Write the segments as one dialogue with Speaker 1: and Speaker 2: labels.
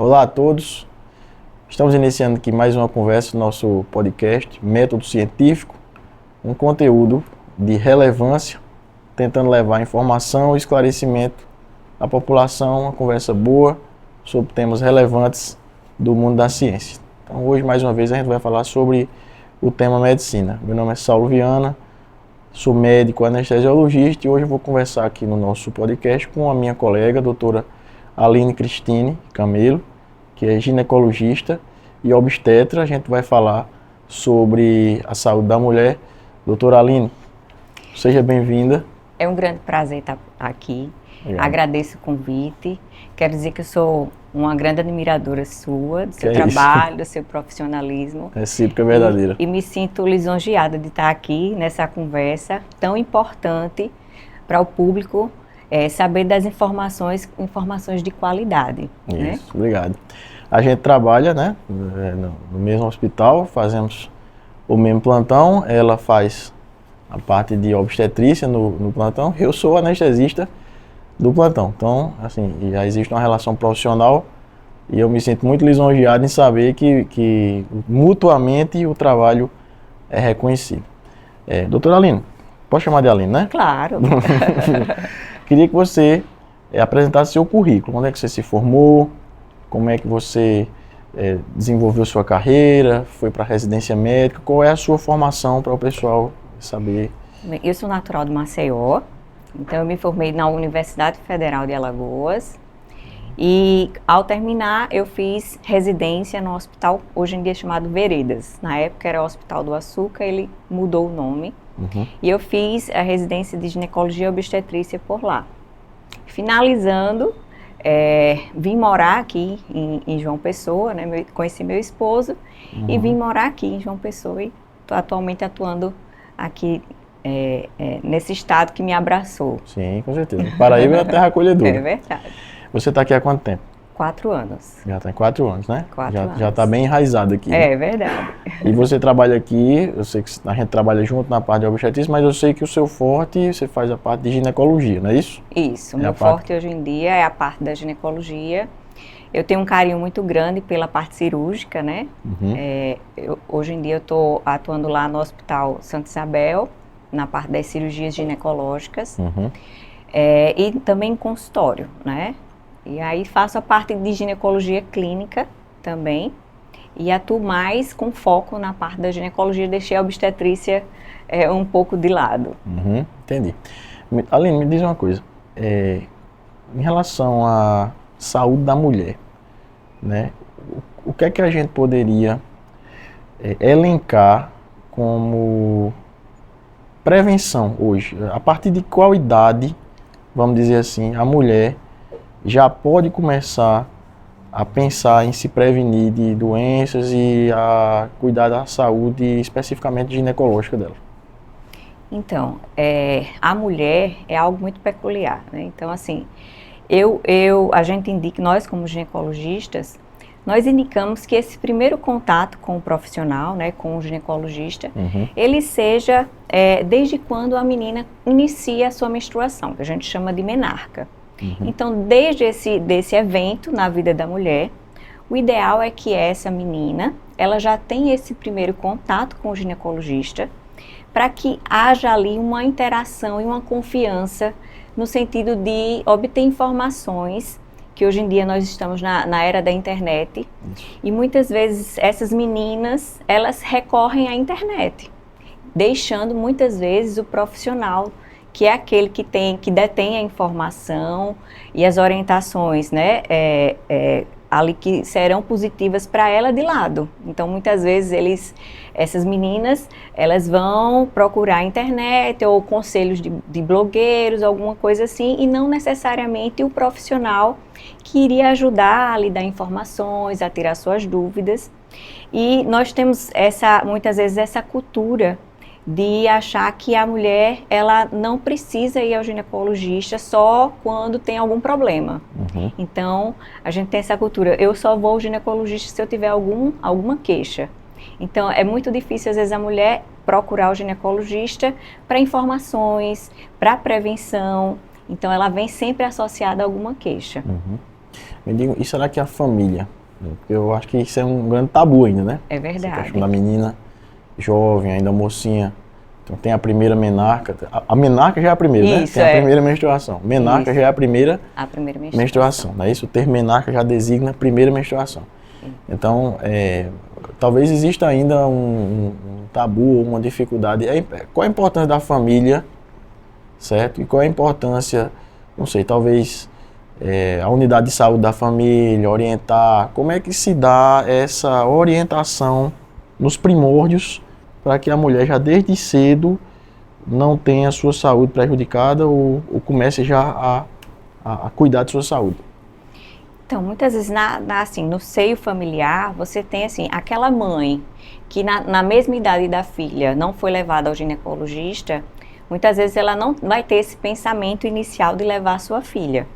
Speaker 1: Olá a todos. Estamos iniciando aqui mais uma conversa no nosso podcast Método Científico, um conteúdo de relevância, tentando levar informação e esclarecimento à população, uma conversa boa sobre temas relevantes do mundo da ciência. Então hoje, mais uma vez, a gente vai falar sobre o tema medicina. Meu nome é Saulo Viana, sou médico anestesiologista e hoje eu vou conversar aqui no nosso podcast com a minha colega, a doutora Aline Cristine Camelo, que é ginecologista e obstetra. A gente vai falar sobre a saúde da mulher. Doutora Aline, seja bem-vinda.
Speaker 2: É um grande prazer estar aqui.
Speaker 1: Obrigado.
Speaker 2: Agradeço o convite. Quero dizer que eu sou uma grande admiradora sua, do seu
Speaker 1: Que é
Speaker 2: trabalho, do seu profissionalismo.
Speaker 1: Recíproca verdadeira.
Speaker 2: E me sinto lisonjeada de estar aqui nessa conversa tão importante para o público saber das informações de qualidade.
Speaker 1: Isso,
Speaker 2: né?
Speaker 1: Obrigado. A gente trabalha, né, no mesmo hospital, fazemos o mesmo plantão. Ela faz a parte de obstetrícia no plantão. Eu sou anestesista do plantão. Então, assim, já existe uma relação profissional e eu me sinto muito lisonjeado em saber que mutuamente o trabalho é reconhecido. Doutora Aline, pode chamar de Aline, né?
Speaker 2: Claro.
Speaker 1: Queria que você apresentasse seu currículo. Onde é que você se formou? Como é que você desenvolveu sua carreira? Foi para a residência médica? Qual é a sua formação para o pessoal saber?
Speaker 2: Eu sou natural de Maceió, então eu me formei na Universidade Federal de Alagoas e ao terminar eu fiz residência no hospital, hoje em dia chamado Veredas. Na época era o Hospital do Açúcar, ele mudou o nome. E eu fiz a residência de ginecologia e obstetrícia por lá. Finalizando, vim morar aqui em João Pessoa, né? Conheci meu esposo e vim morar aqui em João Pessoa e estou atualmente atuando aqui nesse estado que me abraçou.
Speaker 1: Sim, com certeza. Paraíba é a terra acolhedora.
Speaker 2: É verdade.
Speaker 1: Você está aqui há quanto tempo?
Speaker 2: 4 anos.
Speaker 1: Já tem 4 anos, né?
Speaker 2: 4 anos.
Speaker 1: Já está bem enraizado aqui.
Speaker 2: É verdade.
Speaker 1: E você trabalha aqui, eu sei que a gente trabalha junto na parte de obstetrícia, mas eu sei que o seu forte, você faz a parte de ginecologia, não é isso?
Speaker 2: Isso, meu forte hoje em dia é a parte da ginecologia. Eu tenho um carinho muito grande pela parte cirúrgica, né? Hoje em dia eu estou atuando lá no Hospital Santa Isabel, na parte das cirurgias ginecológicas, e também em consultório, né? E aí faço a parte de ginecologia clínica também, e atuo mais com foco na parte da ginecologia, deixei a obstetrícia um pouco de lado.
Speaker 1: Entendi. Aline, me diz uma coisa, em relação à saúde da mulher, né, o que é que a gente poderia elencar como prevenção hoje? A partir de qual idade, vamos dizer assim, a mulher já pode começar a pensar em se prevenir de doenças e a cuidar da saúde especificamente ginecológica dela?
Speaker 2: Então, a mulher é algo muito peculiar, né? Então, assim, a gente indica, nós como ginecologistas, nós indicamos que esse primeiro contato com o profissional, né, com o ginecologista, ele seja desde quando a menina inicia a sua menstruação, que a gente chama de menarca. Então, desde desse evento na vida da mulher, o ideal é que essa menina, ela já tenha esse primeiro contato com o ginecologista, para que haja ali uma interação e uma confiança no sentido de obter informações, que hoje em dia nós estamos na era da internet, e muitas vezes essas meninas, elas recorrem à internet, deixando muitas vezes o profissional, que é aquele que detém a informação e as orientações, né, ali que serão positivas para ela de lado. Então, muitas vezes essas meninas, elas vão procurar a internet ou conselhos de blogueiros, alguma coisa assim, e não necessariamente o profissional que iria ajudar a lhe dar informações, a tirar suas dúvidas. E nós temos muitas vezes essa cultura de achar que a mulher, ela não precisa ir ao ginecologista só quando tem algum problema. Então, a gente tem essa cultura, eu só vou ao ginecologista se eu tiver alguma queixa. Então, é muito difícil, às vezes, a mulher procurar o ginecologista para informações, para prevenção. Então, ela vem sempre associada a alguma queixa.
Speaker 1: Me diga, e será que a família? Porque eu acho que isso é um grande tabu ainda, né?
Speaker 2: É verdade.
Speaker 1: Essa questão da menina jovem, ainda mocinha. Então tem a primeira menarca. A menarca já é a primeira, né?
Speaker 2: Isso,
Speaker 1: tem a primeira menstruação. Menarca
Speaker 2: Isso.
Speaker 1: já é a primeira
Speaker 2: menstruação.
Speaker 1: Não é isso? O termo menarca já designa a primeira menstruação. Então, talvez exista ainda um tabu ou uma dificuldade. Qual a importância da família, certo? E qual a importância, não sei, talvez a unidade de saúde da família, orientar. Como é que se dá essa orientação nos primórdios para que a mulher já desde cedo não tenha a sua saúde prejudicada ou comece já a cuidar de sua saúde?
Speaker 2: Então, muitas vezes, assim, no seio familiar, você tem, assim, aquela mãe que na mesma idade da filha não foi levada ao ginecologista, muitas vezes ela não vai ter esse pensamento inicial de levar a sua filha.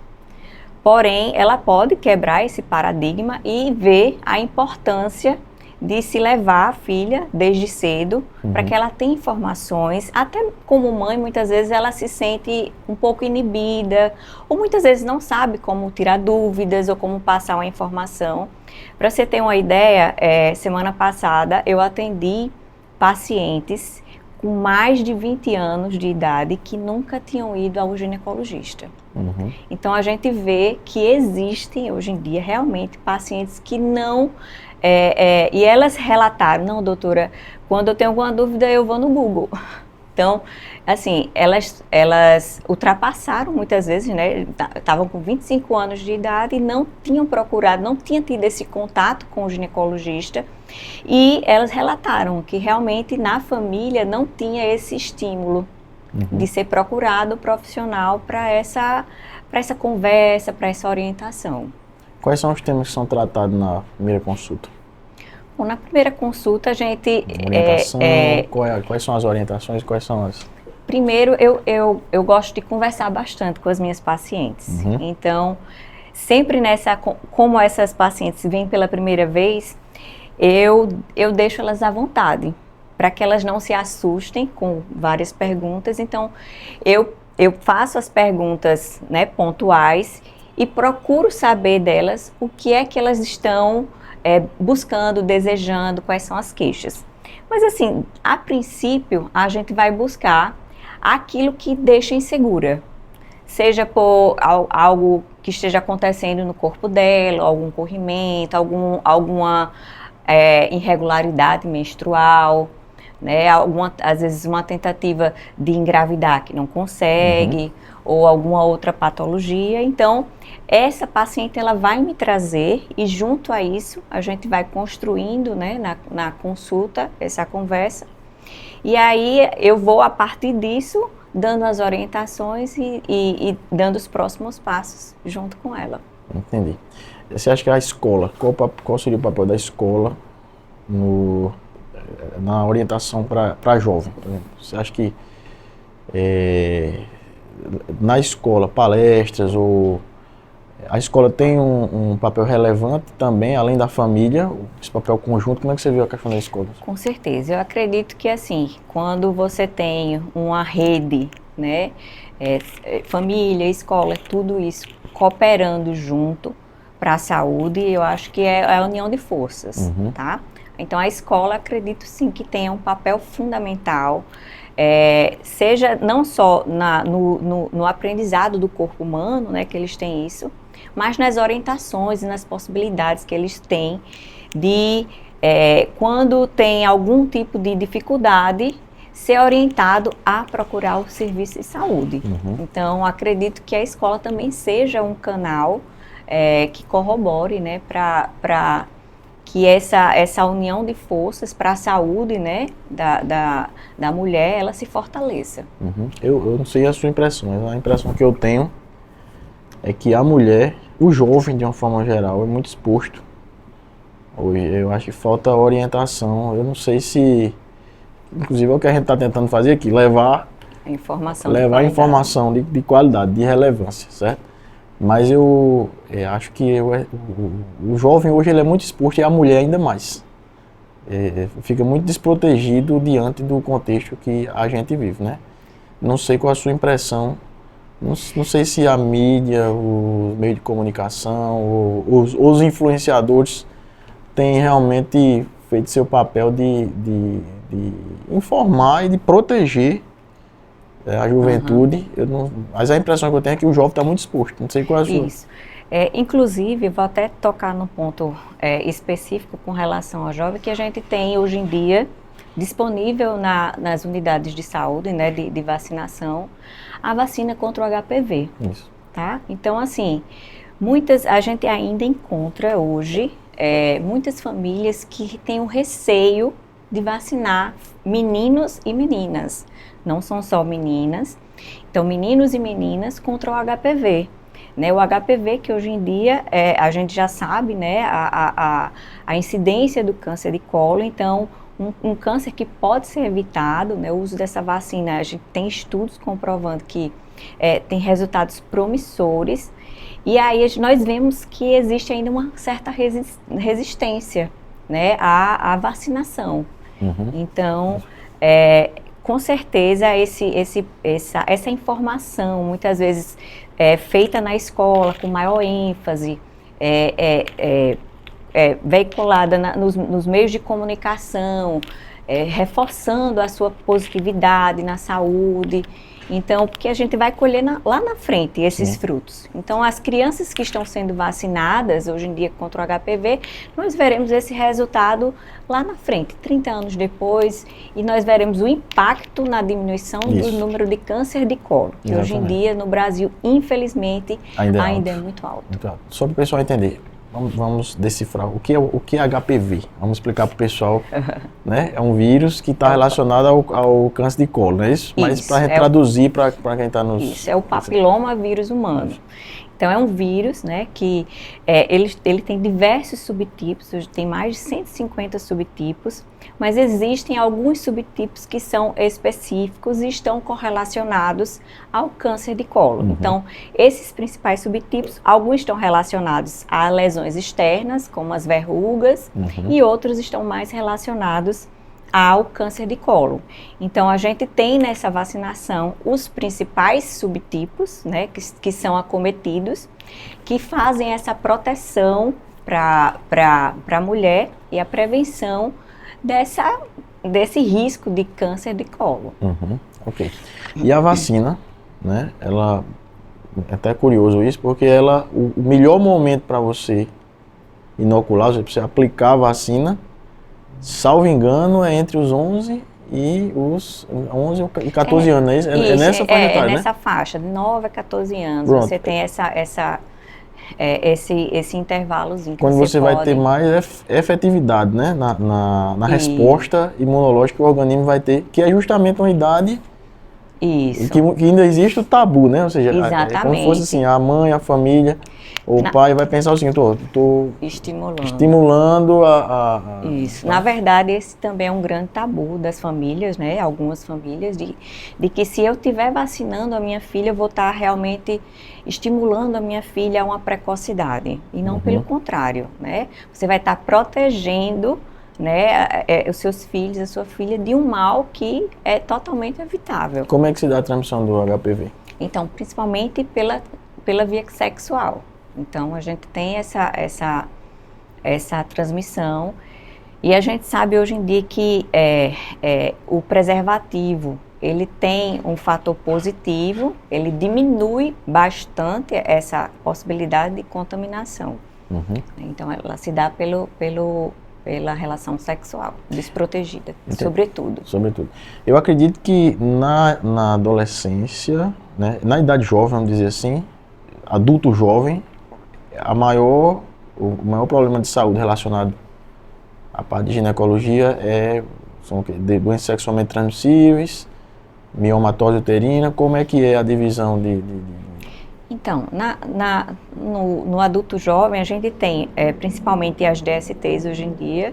Speaker 2: Porém, ela pode quebrar esse paradigma e ver a importância de se levar a filha desde cedo, para que ela tenha informações. Até como mãe, muitas vezes ela se sente um pouco inibida, ou muitas vezes não sabe como tirar dúvidas ou como passar uma informação. Para você ter uma ideia, semana passada eu atendi pacientes com mais de 20 anos de idade que nunca tinham ido ao ginecologista. Então a gente vê que existem hoje em dia realmente pacientes que não... e elas relataram, não, doutora, quando eu tenho alguma dúvida eu vou no Google. Então, assim, elas ultrapassaram muitas vezes, né, estavam com 25 anos de idade e não tinham procurado, não tinham tido esse contato com o ginecologista, e elas relataram que realmente na família não tinha esse estímulo de ser procurado profissional para essa conversa, para essa orientação.
Speaker 1: Quais são os temas que são tratados na primeira consulta?
Speaker 2: Bom, na primeira consulta a gente...
Speaker 1: Orientação, quais são as orientações, quais são as...
Speaker 2: Primeiro, eu gosto de conversar bastante com as minhas pacientes. Então, sempre como essas pacientes vêm pela primeira vez, eu deixo elas à vontade, para que elas não se assustem com várias perguntas. Então, eu faço as perguntas, né, pontuais e procuro saber delas o que é que elas estão buscando, desejando, quais são as queixas. Mas assim, a princípio, a gente vai buscar aquilo que deixa insegura. Seja por algo que esteja acontecendo no corpo dela, algum corrimento, alguma irregularidade menstrual, né? Às vezes uma tentativa de engravidar que não consegue, ou alguma outra patologia. Então, essa paciente ela vai me trazer e junto a isso a gente vai construindo, né, na consulta, essa conversa. E aí eu vou a partir disso dando as orientações e dando os próximos passos junto com ela.
Speaker 1: Entendi. Você acha que a escola, qual seria o papel da escola na orientação para jovem? Você acha que na escola, palestras, ou a escola tem um papel relevante também, além da família, esse papel conjunto? Como é que você viu a questão da escola?
Speaker 2: Com certeza, eu acredito que assim, quando você tem uma rede, né, família, escola, tudo isso cooperando junto para a saúde, eu acho que é a união de forças, tá? Então a escola, acredito sim que tenha um papel fundamental, seja não só no aprendizado do corpo humano, né, que eles têm isso, mas nas orientações e nas possibilidades que eles têm de, quando tem algum tipo de dificuldade, ser orientado a procurar o serviço de saúde. Então, acredito que a escola também seja um canal que corrobore, né, para que essa união de forças para a saúde, né, da mulher, ela se fortaleça.
Speaker 1: Eu não sei a sua impressão, mas a impressão que eu tenho é que a mulher, o jovem de uma forma geral, é muito exposto. Hoje eu acho que falta orientação. Eu não sei se, inclusive é o que a gente está tentando fazer aqui, levar informação de qualidade, de relevância, certo? Mas eu acho que o jovem hoje ele é muito exposto, e a mulher ainda mais. Fica muito desprotegido diante do contexto que a gente vive, né? Não sei qual a sua impressão Não sei se a mídia, o meio de comunicação, os influenciadores têm realmente feito seu papel de informar e de proteger a juventude. Mas a impressão que eu tenho é que o jovem está muito exposto. Não sei qual é a sua.
Speaker 2: Isso. Inclusive, vou até tocar num ponto específico com relação ao jovem, que a gente tem hoje em dia disponível nas unidades de saúde, né, de vacinação, a vacina contra o HPV.
Speaker 1: Isso.
Speaker 2: Tá? Então, assim, a gente ainda encontra hoje muitas famílias que têm o receio de vacinar meninos e meninas. Não são só meninas. Então, meninos e meninas contra o HPV. Né, o HPV, que hoje em dia a gente já sabe, né, a incidência do câncer de colo. Então, um câncer que pode ser evitado, né, o uso dessa vacina, a gente tem estudos comprovando que tem resultados promissores. E aí nós vemos que existe ainda uma certa resistência, né, à vacinação. Então, com certeza, essa informação, muitas vezes feita na escola, com maior ênfase, veiculada nos meios de comunicação, reforçando a sua positividade na saúde. Então, porque a gente vai colher lá na frente esses frutos. Então, as crianças que estão sendo vacinadas hoje em dia contra o HPV, nós veremos esse resultado lá na frente, 30 anos depois, e nós veremos o impacto na diminuição do número de câncer de colo, que hoje em dia no Brasil, infelizmente, ainda é muito alto.
Speaker 1: Muito alto. Só para o pessoal entender. Vamos decifrar o que é HPV. Vamos explicar para o pessoal, né? É um vírus que está relacionado ao câncer de colo, não é isso? Mas para a gente traduzir para quem está nos...
Speaker 2: Isso, é o papiloma vírus humano. Então, é um vírus, né, que ele tem diversos subtipos, hoje tem mais de 150 subtipos, mas existem alguns subtipos que são específicos e estão correlacionados ao câncer de colo. Então, esses principais subtipos, alguns estão relacionados a lesões externas, como as verrugas, e outros estão mais relacionados ao câncer de colo. Então, a gente tem nessa vacinação os principais subtipos, né, que são acometidos, que fazem essa proteção para a mulher e a prevenção desse risco de câncer de colo.
Speaker 1: Ok. E a vacina, né, ela, é até curioso isso, porque o melhor momento para você inocular, para você aplicar a vacina, salvo engano, é entre os 11 e 14 anos, não é isso? É nessa faixa etária, né?
Speaker 2: Nessa faixa, de 9 a 14 anos. Pronto. Você tem esse intervalozinho.
Speaker 1: Quando você vai ter mais efetividade, né? Na resposta imunológica que o organismo vai ter, que é justamente uma idade que ainda existe o tabu, né? Ou seja, é como se fosse assim, a mãe, a família... O pai vai pensar o seguinte, estou estimulando
Speaker 2: Isso. Na verdade, esse também é um grande tabu das famílias, né? Algumas famílias, de que se eu estiver vacinando a minha filha, eu vou estar realmente estimulando a minha filha a uma precocidade. E não pelo contrário, né? Você vai estar protegendo, né, os seus filhos, a sua filha, de um mal que é totalmente evitável.
Speaker 1: Como é que se dá a transmissão do HPV?
Speaker 2: Então, principalmente pela via sexual. Então, a gente tem essa transmissão e a gente sabe hoje em dia que o preservativo, ele tem um fator positivo, ele diminui bastante essa possibilidade de contaminação. Então, ela se dá pela relação sexual, desprotegida, sobretudo.
Speaker 1: Eu acredito que na adolescência, né, na idade jovem, vamos dizer assim, adulto jovem, o maior problema de saúde relacionado à parte de ginecologia são doenças sexualmente transmissíveis, miomatose uterina. Como é que é a divisão
Speaker 2: Então, no adulto jovem, a gente tem principalmente as DSTs hoje em dia.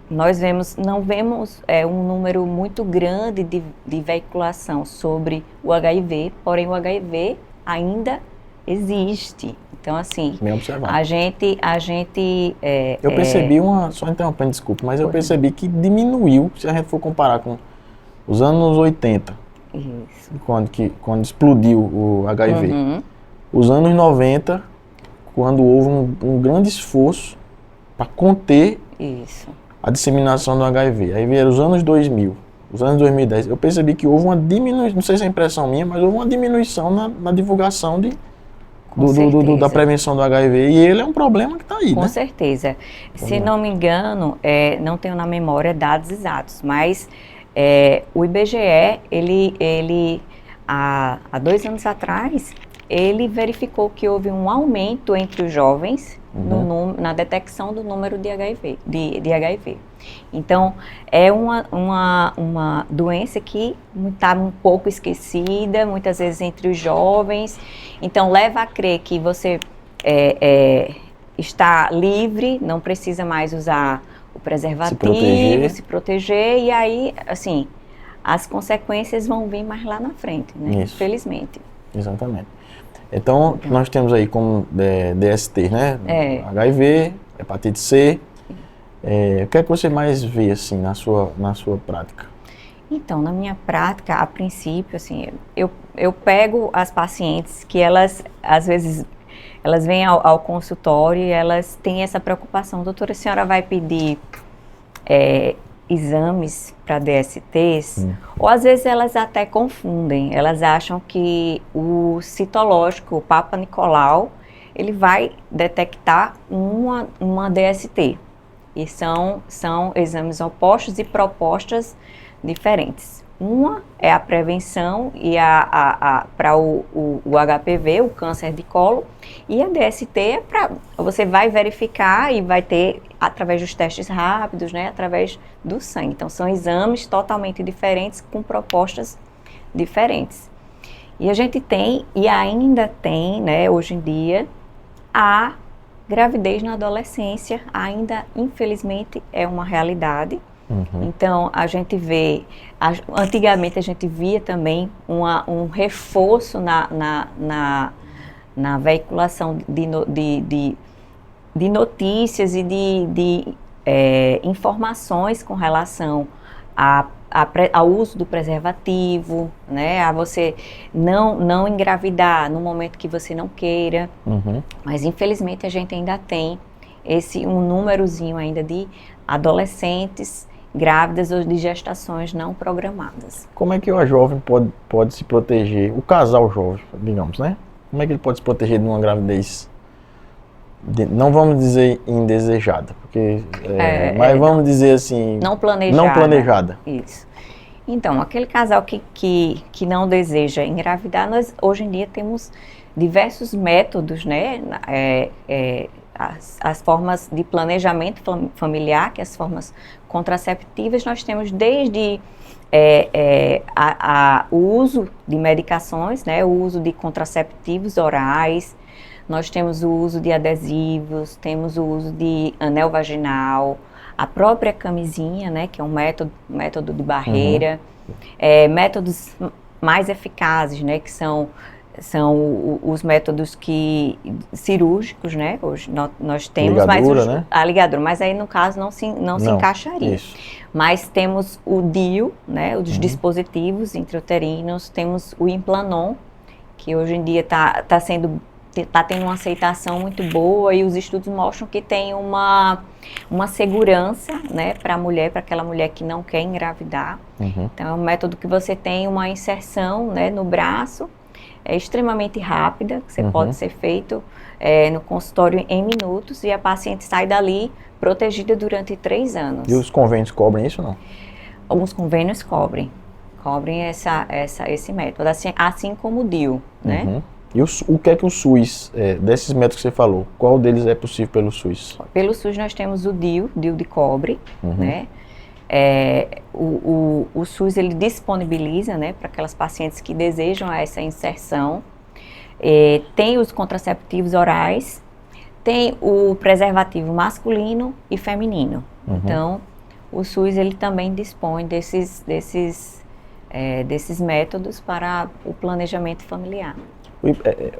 Speaker 2: Nós não vemos um número muito grande de veiculação sobre o HIV, porém o HIV ainda existe. Então, assim, a gente
Speaker 1: eu percebi só interrompendo, desculpa, mas eu percebi que diminuiu, se a gente for comparar com os anos 80
Speaker 2: Isso.
Speaker 1: quando explodiu o HIV.
Speaker 2: Uhum.
Speaker 1: Os anos 90, quando houve um grande esforço para conter
Speaker 2: Isso.
Speaker 1: a disseminação do HIV. Aí vieram os anos 2000, os anos 2010. Eu percebi que houve uma diminuição, não sei se é impressão minha, mas houve uma diminuição na divulgação da prevenção do HIV. E ele é um problema que está aí,
Speaker 2: Com
Speaker 1: né?
Speaker 2: certeza. Se não me engano, não tenho na memória dados exatos, mas o IBGE, ele há 2 anos atrás, ele verificou que houve um aumento entre os jovens na detecção do número de HIV. Então, é uma doença que está um pouco esquecida, muitas vezes entre os jovens. Então, leva a crer que você está livre, não precisa mais usar o preservativo, se proteger, e aí, assim, as consequências vão vir mais lá na frente, né?
Speaker 1: Isso.
Speaker 2: Infelizmente.
Speaker 1: Exatamente. Então, nós temos aí como DST, né? HIV, hepatite C. O que é que você mais vê, assim, na sua prática?
Speaker 2: Então, na minha prática, a princípio, assim, eu pego as pacientes que elas, às vezes, elas vêm ao consultório e elas têm essa preocupação. Doutora, a senhora vai pedir exames para DSTs? Ou às vezes elas até confundem, elas acham que o citológico, o Papa Nicolau, ele vai detectar uma DST. E são exames opostos e propostas diferentes. Uma é a prevenção e para o HPV, o câncer de colo, e a DST é para você vai verificar e vai ter através dos testes rápidos, né, através do sangue. Então são exames totalmente diferentes com propostas diferentes. E a gente tem e ainda tem, né, hoje em dia, a gravidez na adolescência, ainda infelizmente é uma realidade. Então, a gente vê, antigamente a gente via também um reforço na veiculação de notícias e de informações com relação ao uso do preservativo, né, a você não engravidar no momento que você não queira, mas infelizmente a gente ainda tem um númerozinho ainda de adolescentes grávidas ou de gestações não programadas.
Speaker 1: Como é que a jovem pode se proteger, o casal jovem, digamos, né? Como é que ele pode se proteger de uma gravidez, não vamos dizer indesejada, porque, mas vamos dizer assim...
Speaker 2: Não planejada.
Speaker 1: Não planejada.
Speaker 2: Isso. Então, aquele casal que não deseja engravidar, nós hoje em dia temos diversos métodos, né? As formas de planejamento familiar, que as formas contraceptivas, nós temos desde o uso de medicações, né, o uso de contraceptivos orais, nós temos o uso de adesivos, temos o uso de anel vaginal, a própria camisinha, né, que é um método de barreira, métodos mais eficazes, né, que são os métodos cirúrgicos, né? Hoje nós temos
Speaker 1: ligadura, né?
Speaker 2: A ligadura, mas aí no caso não se encaixaria.
Speaker 1: Isso.
Speaker 2: Mas temos o DIU, né? Os dispositivos intrauterinos, temos o Implanon, que hoje em dia está tendo uma aceitação muito boa e os estudos mostram que tem uma segurança, né, para a mulher, para aquela mulher que não quer engravidar. Então é um método que você tem uma inserção, né, no braço, extremamente rápida, que você pode ser feito no consultório em minutos e a paciente sai dali protegida durante 3 anos.
Speaker 1: E os convênios cobrem isso ou não?
Speaker 2: Alguns convênios cobrem esse método, assim como o DIU, né?
Speaker 1: E o que é que o SUS, desses métodos que você falou, qual deles é possível pelo SUS?
Speaker 2: Pelo SUS nós temos o DIU de cobre, né? O SUS ele disponibiliza, né, para aquelas pacientes que desejam essa inserção. Tem os contraceptivos orais, tem o preservativo masculino e feminino. Então, o SUS ele também dispõe desses métodos para o planejamento familiar.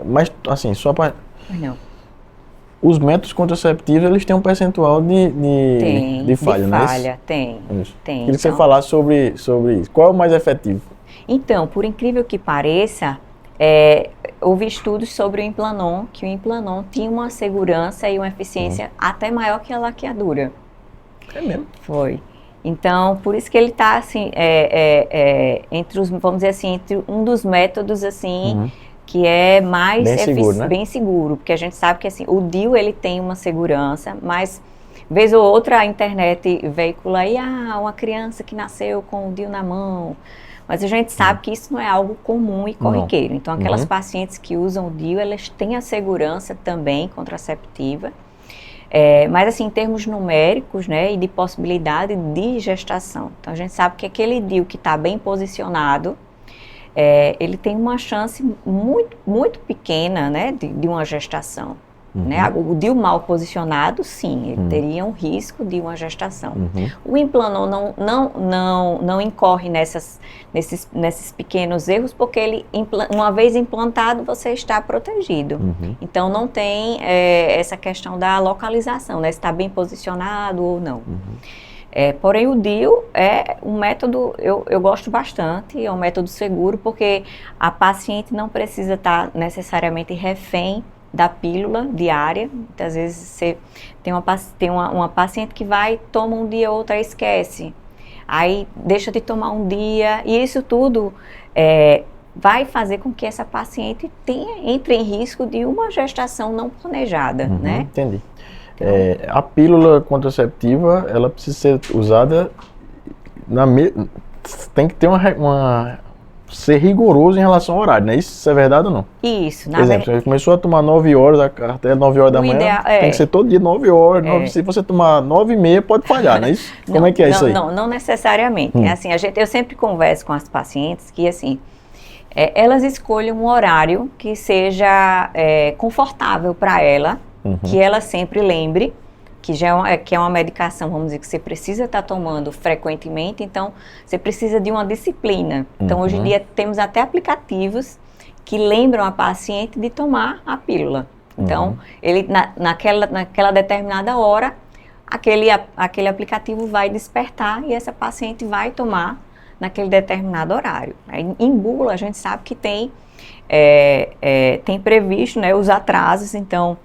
Speaker 1: Mas, assim, só para...
Speaker 2: Não.
Speaker 1: Os métodos contraceptivos, eles têm um percentual de falha, não é isso?
Speaker 2: Tem.
Speaker 1: Queria que você falasse sobre isso. Qual é o mais efetivo?
Speaker 2: Então, por incrível que pareça, houve estudos sobre o Implanon, que o Implanon tinha uma segurança e uma eficiência até maior que a laqueadura.
Speaker 1: É mesmo?
Speaker 2: Foi. Então, por isso que ele está assim, entre os, vamos dizer assim, entre um dos métodos assim que é mais
Speaker 1: bem seguro, né?
Speaker 2: bem seguro, porque a gente sabe que assim o DIU ele tem uma segurança, mas vez ou outra a internet veicula aí uma criança que nasceu com o DIU na mão, mas a gente sabe que isso não é algo comum e corriqueiro. Então, aquelas pacientes que usam o DIU, elas têm a segurança também contraceptiva. Mas assim, em termos numéricos, né, e de possibilidade de gestação. Então, a gente sabe que aquele DIU que está bem posicionado, ele tem uma chance muito, muito pequena, né, de uma gestação. Né? O DIU mal posicionado, sim, ele teria um risco de uma gestação. O Implanon não incorre nesses pequenos erros, porque ele, uma vez implantado, você está protegido. Então, não tem essa questão da localização, né? Se está bem posicionado ou não. Porém, o DIU é um método, eu gosto bastante, é um método seguro, porque a paciente não precisa estar necessariamente refém da pílula diária. Muitas vezes você tem uma paciente que vai, toma um dia, outra esquece. Aí deixa de tomar um dia, e isso tudo vai fazer com que essa paciente entre em risco de uma gestação não planejada, né?
Speaker 1: Entendi. A pílula contraceptiva, ela precisa ser usada tem que ter ser rigoroso em relação ao horário, né? Isso é verdade ou não?
Speaker 2: Isso.
Speaker 1: Por exemplo, você começou a tomar 9 horas, até 9 horas da manhã, tem que ser todo dia 9 horas. Se você tomar 9h30, pode falhar, não é isso? Como é que é isso aí?
Speaker 2: Não necessariamente. Assim, eu sempre converso com as pacientes que, assim, elas escolhem um horário que seja confortável para ela, que ela sempre lembre, que é uma medicação, vamos dizer, que você precisa estar tomando frequentemente, então você precisa de uma disciplina. Então, hoje em dia, temos até aplicativos que lembram a paciente de tomar a pílula. Então, ele, naquela determinada hora, aquele aplicativo vai despertar e essa paciente vai tomar naquele determinado horário. Em bula, a gente sabe que tem previsto, né, os atrasos, então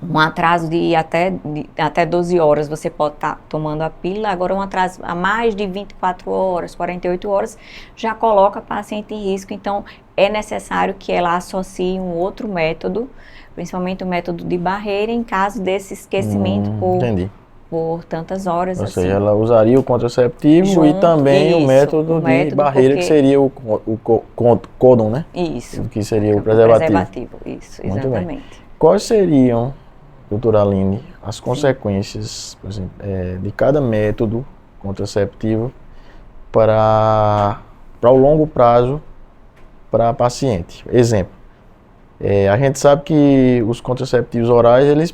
Speaker 2: um atraso de até 12 horas você pode estar tomando a pílula, agora um atraso a mais de 24 horas, 48 horas, já coloca a paciente em risco, então é necessário que ela associe um outro método, principalmente o método de barreira, em caso desse esquecimento por tantas horas.
Speaker 1: Ou seja, ela usaria o contraceptivo e também o método de barreira, que seria o códon, né?
Speaker 2: Isso.
Speaker 1: Que seria o preservativo.
Speaker 2: Isso, exatamente.
Speaker 1: Quais seriam, doutora Aline, as consequências, por exemplo, de cada método contraceptivo para o longo prazo para a paciente? Exemplo, a gente sabe que os contraceptivos orais, eles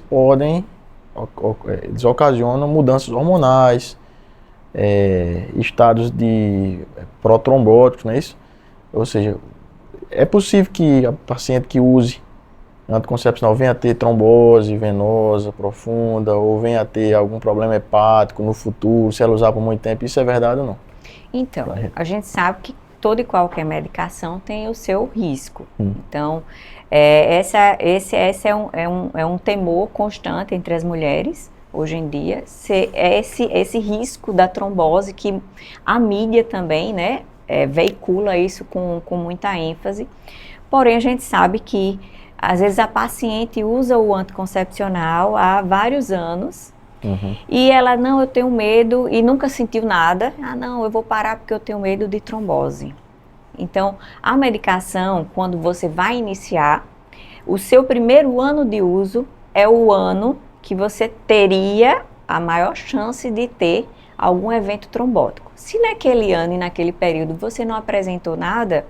Speaker 1: ocasionam mudanças hormonais, estados de protrombóticos, não é isso? Ou seja, é possível que a paciente que use anticoncepcional venha a ter trombose venosa profunda ou venha a ter algum problema hepático no futuro, se ela usar por muito tempo, isso é verdade ou não?
Speaker 2: Então, a gente sabe que toda e qualquer medicação tem o seu risco. Então, esse é um temor constante entre as mulheres, hoje em dia, esse risco da trombose, que a mídia também, né, veicula isso com muita ênfase. Porém, a gente sabe que às vezes a paciente usa o anticoncepcional há vários anos e ela, não, eu tenho medo, e nunca sentiu nada. Não, eu vou parar porque eu tenho medo de trombose. Então, a medicação, quando você vai iniciar, o seu primeiro ano de uso é o ano que você teria a maior chance de ter algum evento trombótico. Se naquele ano e naquele período você não apresentou nada,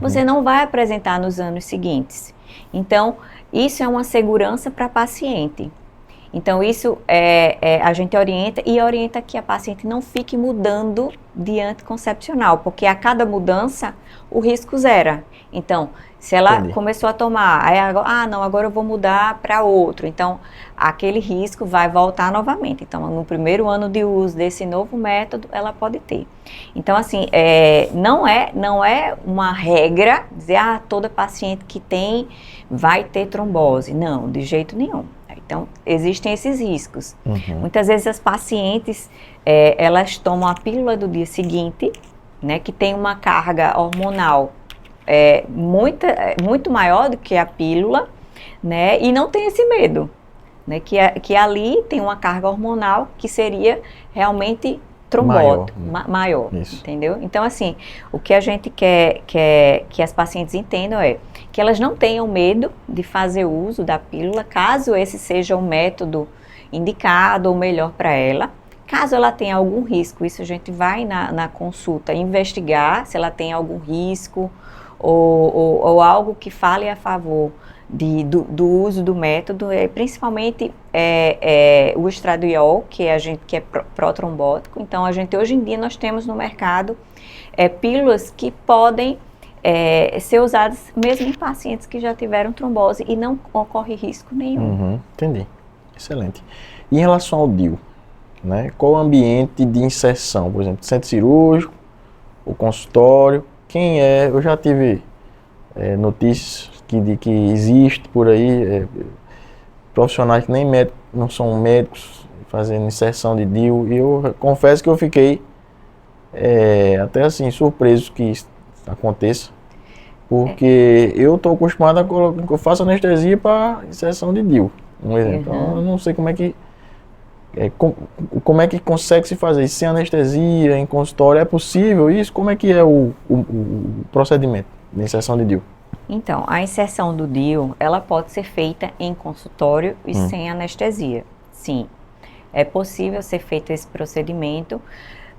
Speaker 2: você não vai apresentar nos anos seguintes. Então, isso é uma segurança para a paciente. Então, isso a gente orienta que a paciente não fique mudando de anticoncepcional, porque a cada mudança o risco zera. Então, se ela começou a tomar, aí agora eu vou mudar para outro. Então, aquele risco vai voltar novamente. Então, no primeiro ano de uso desse novo método, ela pode ter. Então, assim, não é uma regra dizer, toda paciente que tem vai ter trombose. Não, de jeito nenhum. Então, existem esses riscos. Muitas vezes as pacientes, elas tomam a pílula do dia seguinte, né, que tem uma carga hormonal muito maior do que a pílula, né, e não tem esse medo, né, que ali tem uma carga hormonal que seria realmente trombótico, maior, entendeu? Então, assim, o que a gente quer que as pacientes entendam que elas não tenham medo de fazer uso da pílula, caso esse seja o método indicado ou melhor para ela. Caso ela tenha algum risco, isso a gente vai na consulta investigar se ela tem algum risco ou algo que fale a favor do uso do método, principalmente o estradiol, que é protrombótico. Então, hoje em dia nós temos no mercado pílulas que podem ser usadas mesmo em pacientes que já tiveram trombose e não ocorre risco nenhum.
Speaker 1: Entendi. Excelente. E em relação ao DIU, né? Qual o ambiente de inserção? Por exemplo, centro cirúrgico, o consultório, quem é? Eu já tive notícias de que existe por aí profissionais que nem médicos, não são médicos fazendo inserção de DIU, e eu confesso que eu fiquei até assim surpreso que isso aconteça, porque eu estou acostumado eu faço anestesia para inserção de DIU, então eu não sei como é que consegue se fazer isso sem anestesia, em consultório, é possível isso? Como é que é o procedimento de inserção de DIU?
Speaker 2: Então, a inserção do DIU, ela pode ser feita em consultório e sem anestesia. Sim, é possível ser feito esse procedimento,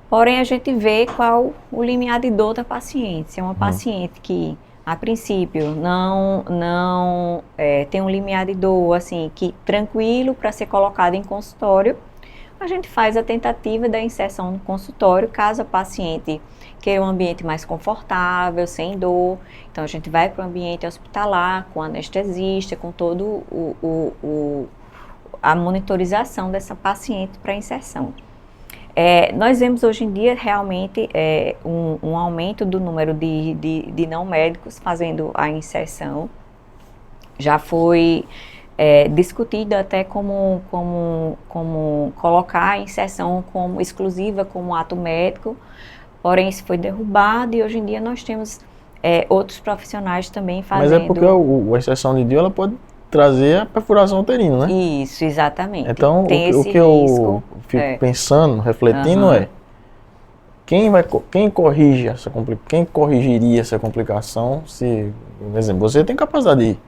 Speaker 2: porém a gente vê qual o limiar de dor da paciente. Se é uma paciente que, a princípio, não tem um limiar de dor, assim, que tranquilo para ser colocado em consultório, a gente faz a tentativa da inserção no consultório, caso a paciente queira um ambiente mais confortável, sem dor. Então, a gente vai para o ambiente hospitalar, com anestesista, com todo a monitorização dessa paciente para inserção. Nós vemos hoje em dia realmente um aumento do número de não médicos fazendo a inserção. Já foi discutido até como colocar a inserção como exclusiva, como ato médico, porém isso foi derrubado e hoje em dia nós temos outros profissionais também fazendo.
Speaker 1: Mas é porque a inserção de DIU ela pode trazer a perfuração uterina, né?
Speaker 2: Isso, exatamente.
Speaker 1: Então, o que eu fico pensando, refletindo quem corrigiria essa complicação se, por exemplo, você tem capacidade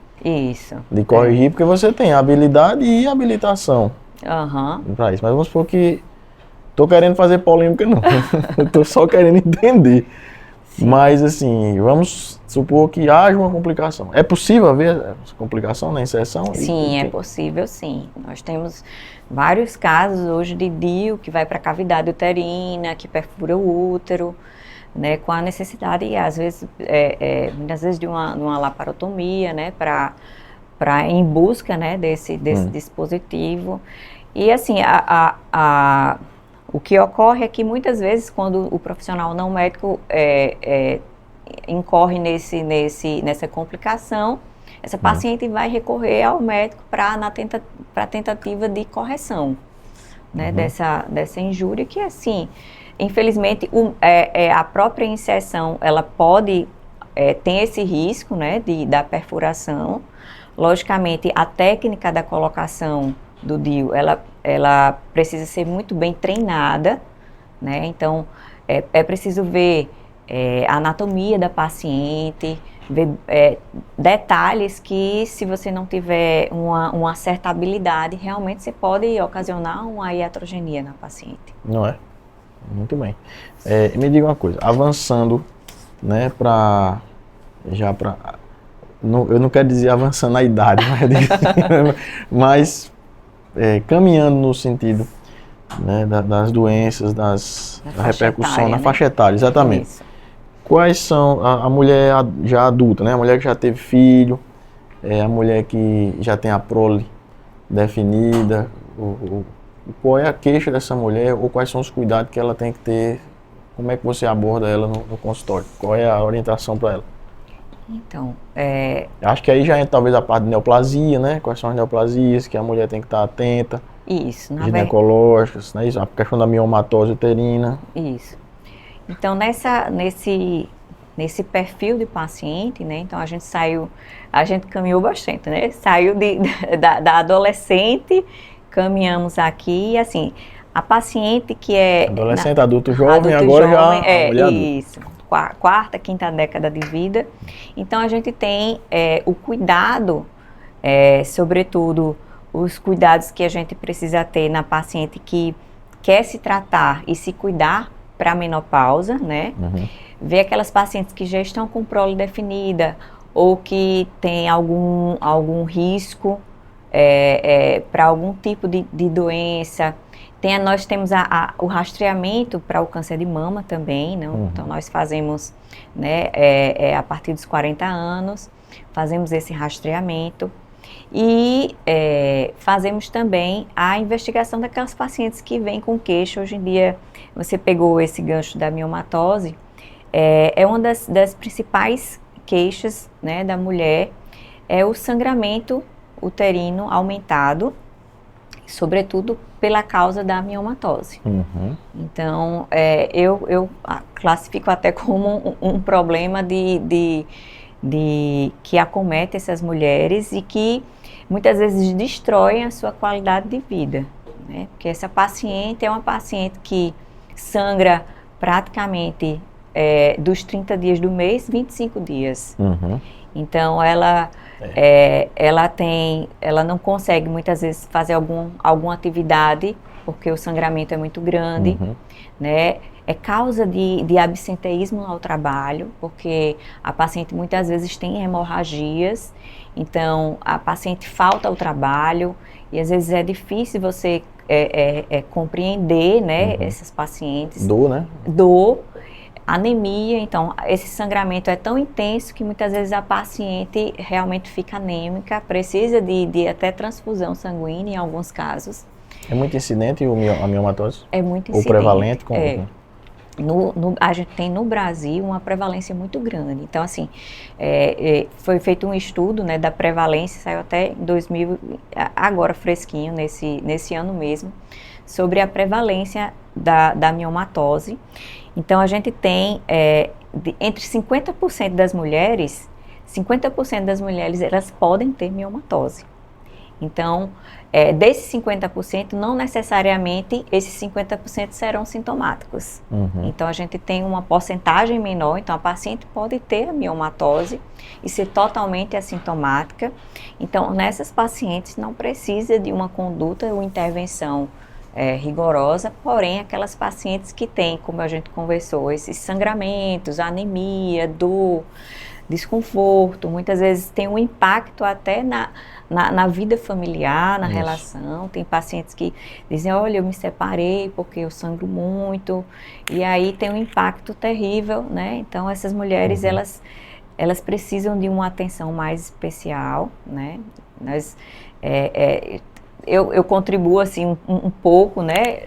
Speaker 1: de corrigir, porque você tem habilidade e habilitação para isso. Mas vamos supor que estou querendo fazer polêmica, não. Eu estou só querendo entender. Sim. Mas, assim, vamos supor que haja uma complicação. É possível haver essa complicação na inserção?
Speaker 2: Sim, é possível, sim. Nós temos vários casos hoje de DIU que vai para a cavidade uterina, que perfura o útero, né, com a necessidade, às vezes, muitas vezes de uma laparotomia, né, em busca, né, desse dispositivo. E, assim, o que ocorre é que muitas vezes quando o profissional não médico incorre nessa complicação, essa paciente vai recorrer ao médico para a tentativa de correção, né, dessa injúria, que assim, infelizmente a própria inserção ela pode ter esse risco, né, da perfuração. Logicamente, a técnica da colocação do DIU, ela precisa ser muito bem treinada, né? Então, é preciso ver a anatomia da paciente, ver detalhes que, se você não tiver uma certa habilidade, realmente você pode ocasionar uma iatrogenia na paciente.
Speaker 1: Não é? Muito bem. Me diga uma coisa, avançando, né, eu não quero dizer avançando a idade, mas caminhando no sentido, né, das doenças, da repercussão
Speaker 2: etária,
Speaker 1: na
Speaker 2: né?
Speaker 1: faixa etária, exatamente.
Speaker 2: Isso.
Speaker 1: Quais são a mulher já adulta, né? A mulher que já teve filho, a mulher que já tem a prole definida, qual é a queixa dessa mulher ou quais são os cuidados que ela tem que ter, como é que você aborda ela no consultório, qual é a orientação para ela?
Speaker 2: Então,
Speaker 1: Acho que aí já entra talvez a parte de neoplasia, né? Quais são as neoplasias que a mulher tem que estar atenta,
Speaker 2: isso,
Speaker 1: ginecológicas, né? Isso, a questão da miomatose uterina.
Speaker 2: Isso. Então, nesse perfil de paciente, né? Então, a gente caminhou bastante, né? Saiu da adolescente, caminhamos aqui, e assim, a paciente que é...
Speaker 1: Adolescente, adulto jovem,
Speaker 2: adulto
Speaker 1: agora
Speaker 2: jovem,
Speaker 1: já a mulher adulta.
Speaker 2: isso, quarta, quinta década de vida. Então, a gente tem o cuidado, sobretudo, os cuidados que a gente precisa ter na paciente que quer se tratar e se cuidar para a menopausa, né?
Speaker 1: Uhum.
Speaker 2: Ver aquelas pacientes que já estão com prole definida ou que tem algum risco para algum tipo de doença. Nós temos o rastreamento para o câncer de mama também, né?
Speaker 1: Uhum.
Speaker 2: Então nós fazemos, né, a partir dos 40 anos, fazemos esse rastreamento. E fazemos também a investigação daquelas pacientes que vêm com queixa. Hoje em dia, você pegou esse gancho da miomatose, é uma das principais queixas, né, da mulher, é o sangramento uterino aumentado, sobretudo pela causa da miomatose.
Speaker 1: Uhum.
Speaker 2: Então, eu classifico até como um problema que acomete essas mulheres e que muitas vezes destroem a sua qualidade de vida, né? Porque essa paciente é uma paciente que sangra praticamente dos 30 dias do mês, 25 dias.
Speaker 1: Uhum.
Speaker 2: Então, ela não consegue muitas vezes fazer alguma atividade, porque o sangramento é muito grande,
Speaker 1: Uhum.
Speaker 2: né? É causa de absenteísmo ao trabalho, porque a paciente muitas vezes tem hemorragias, então a paciente falta ao trabalho e às vezes é difícil você compreender, né, essas pacientes.
Speaker 1: Dor, né?
Speaker 2: Dor, anemia, então esse sangramento é tão intenso que muitas vezes a paciente realmente fica anêmica, precisa de até transfusão sanguínea em alguns casos.
Speaker 1: É muito incidente a miomatose?
Speaker 2: É muito
Speaker 1: Ou
Speaker 2: incidente.
Speaker 1: prevalente?
Speaker 2: A gente tem no Brasil uma prevalência muito grande. Então, assim, foi feito um estudo, né, da prevalência, saiu até em 2000, agora fresquinho, nesse ano mesmo, sobre a prevalência da miomatose. Então, a gente tem entre 50% das mulheres, 50% das mulheres, elas podem ter miomatose. Então, desses 50%, não necessariamente esses 50% serão sintomáticos.
Speaker 1: Uhum.
Speaker 2: Então, a gente tem uma porcentagem menor. Então, a paciente pode ter a miomatose e ser totalmente assintomática. Então, nessas pacientes não precisa de uma conduta ou intervenção rigorosa, porém, aquelas pacientes que têm, como a gente conversou, esses sangramentos, anemia, dor, desconforto, muitas vezes tem um impacto até na vida familiar, na relação. Tem pacientes que dizem, olha, eu me separei porque eu sangro muito, e aí tem um impacto terrível, né? Então, essas mulheres, elas precisam de uma atenção mais especial, né? Eu contribuo, assim, um pouco, né,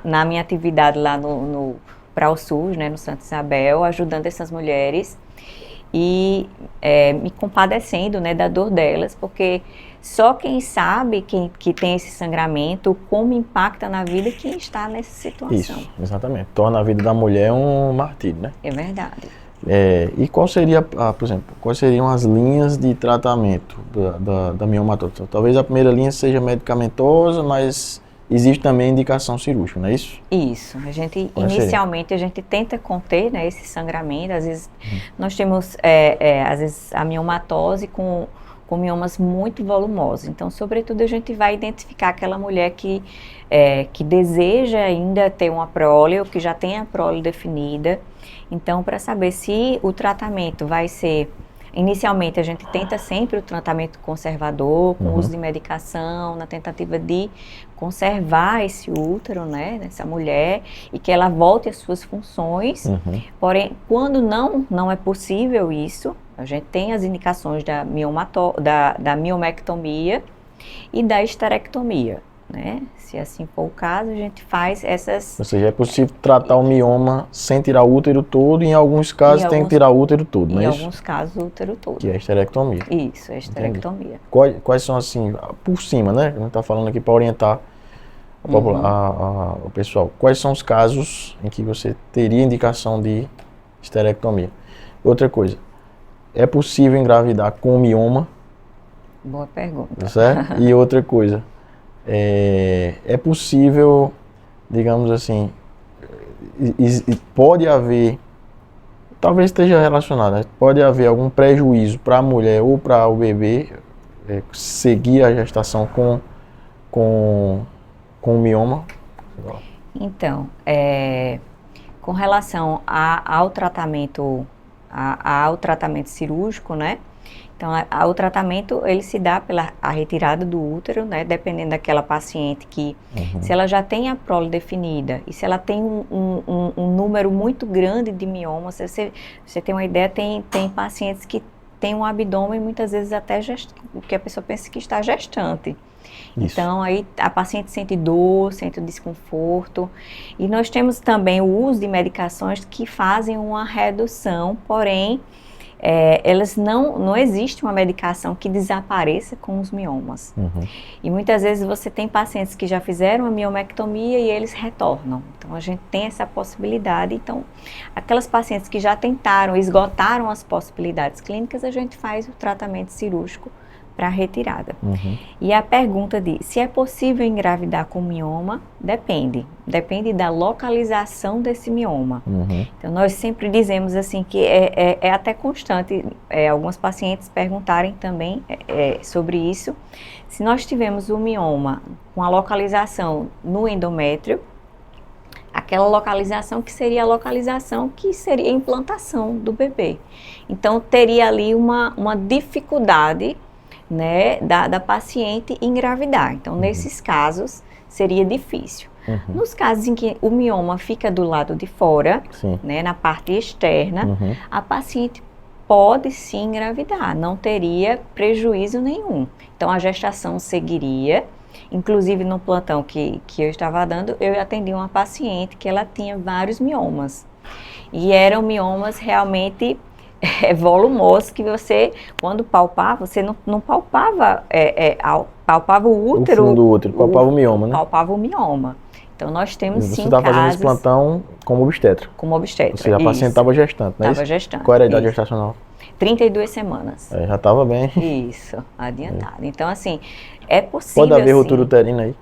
Speaker 2: na minha atividade lá no PRAUSUS, né, no Santa Isabel, ajudando essas mulheres e me compadecendo, né, da dor delas, porque só quem sabe que tem esse sangramento, como impacta na vida quem está nessa situação.
Speaker 1: Isso, exatamente. Torna a vida da mulher um martírio, né?
Speaker 2: É verdade.
Speaker 1: E qual seria, por exemplo, quais seriam as linhas de tratamento da miomatose? Talvez a primeira linha seja medicamentosa, mas existe também indicação cirúrgica, não é isso?
Speaker 2: Isso. Inicialmente, a gente tenta conter, né, esse sangramento. Às vezes, nós temos, às vezes, a miomatose com miomas muito volumosos. Então, sobretudo, a gente vai identificar aquela mulher que deseja ainda ter uma prole ou que já tem a prole definida. Então, para saber se o tratamento vai ser Inicialmente, a gente tenta sempre o tratamento conservador, com uso de medicação, na tentativa de conservar esse útero, né, dessa mulher, e que ela volte às suas funções. Porém, quando não é possível isso, a gente tem as indicações da miomectomia e da esterectomia, né? Se assim for o caso, a gente faz essas...
Speaker 1: Ou seja, é possível tratar o mioma sem tirar o útero todo, e em alguns casos tem que tirar o útero todo, não é isso?
Speaker 2: Em alguns casos, o útero todo.
Speaker 1: Que é a esterectomia.
Speaker 2: Isso, a esterectomia.
Speaker 1: Quais são, assim, por cima, né? A gente está falando aqui para orientar o pessoal. Quais são os casos em que você teria indicação de esterectomia? Outra coisa, é possível engravidar com mioma?
Speaker 2: Boa pergunta.
Speaker 1: Certo? E outra coisa, é possível, digamos assim, pode haver, talvez esteja relacionado, né? Pode haver algum prejuízo para a mulher ou para o bebê seguir a gestação com mioma?
Speaker 2: Então, com relação ao tratamento cirúrgico, né? Então, o tratamento, ele se dá pela retirada do útero, né? Dependendo daquela paciente que, se ela já tem a prole definida e se ela tem um número muito grande de miomas, você tem uma ideia, tem pacientes que têm um abdômen muitas vezes até que a pessoa pensa que está gestante. Isso. Então, aí a paciente sente dor, sente desconforto. E nós temos também o uso de medicações que fazem uma redução, porém, não existe uma medicação que desapareça com os miomas. E muitas vezes você tem pacientes que já fizeram a miomectomia e eles retornam. Então, a gente tem essa possibilidade. Então, aquelas pacientes que já tentaram, esgotaram as possibilidades clínicas, a gente faz o tratamento cirúrgico para retirada. E a pergunta de se é possível engravidar com mioma, depende da localização desse mioma. Então, nós sempre dizemos assim que é até constante alguns pacientes perguntarem também sobre isso. Se nós tivermos o mioma com a localização no endométrio, aquela localização que seria a localização que seria a implantação do bebê. Então, teria ali uma dificuldade, né, da paciente engravidar. Então, nesses casos, seria difícil. Nos casos em que o mioma fica do lado de fora, né, na parte externa, a paciente pode sim engravidar, não teria prejuízo nenhum. Então, a gestação seguiria. Inclusive, no plantão que eu estava dando, eu atendi uma paciente que ela tinha vários miomas. E eram miomas realmente volumosos, que você, quando palpava, você não palpava, palpava o útero.
Speaker 1: O fundo do útero, palpava o mioma, né?
Speaker 2: Palpava o mioma. Então, nós temos sim casos...
Speaker 1: Você estava fazendo esse plantão como obstetra?
Speaker 2: Como obstetra,
Speaker 1: Ou seja, a paciente estava gestante, não é isso?
Speaker 2: Estava gestante.
Speaker 1: Qual era a idade gestacional?
Speaker 2: 32 semanas.
Speaker 1: Já estava bem.
Speaker 2: Isso, adiantado. Então, assim, é possível...
Speaker 1: Pode haver ruptura uterina aí?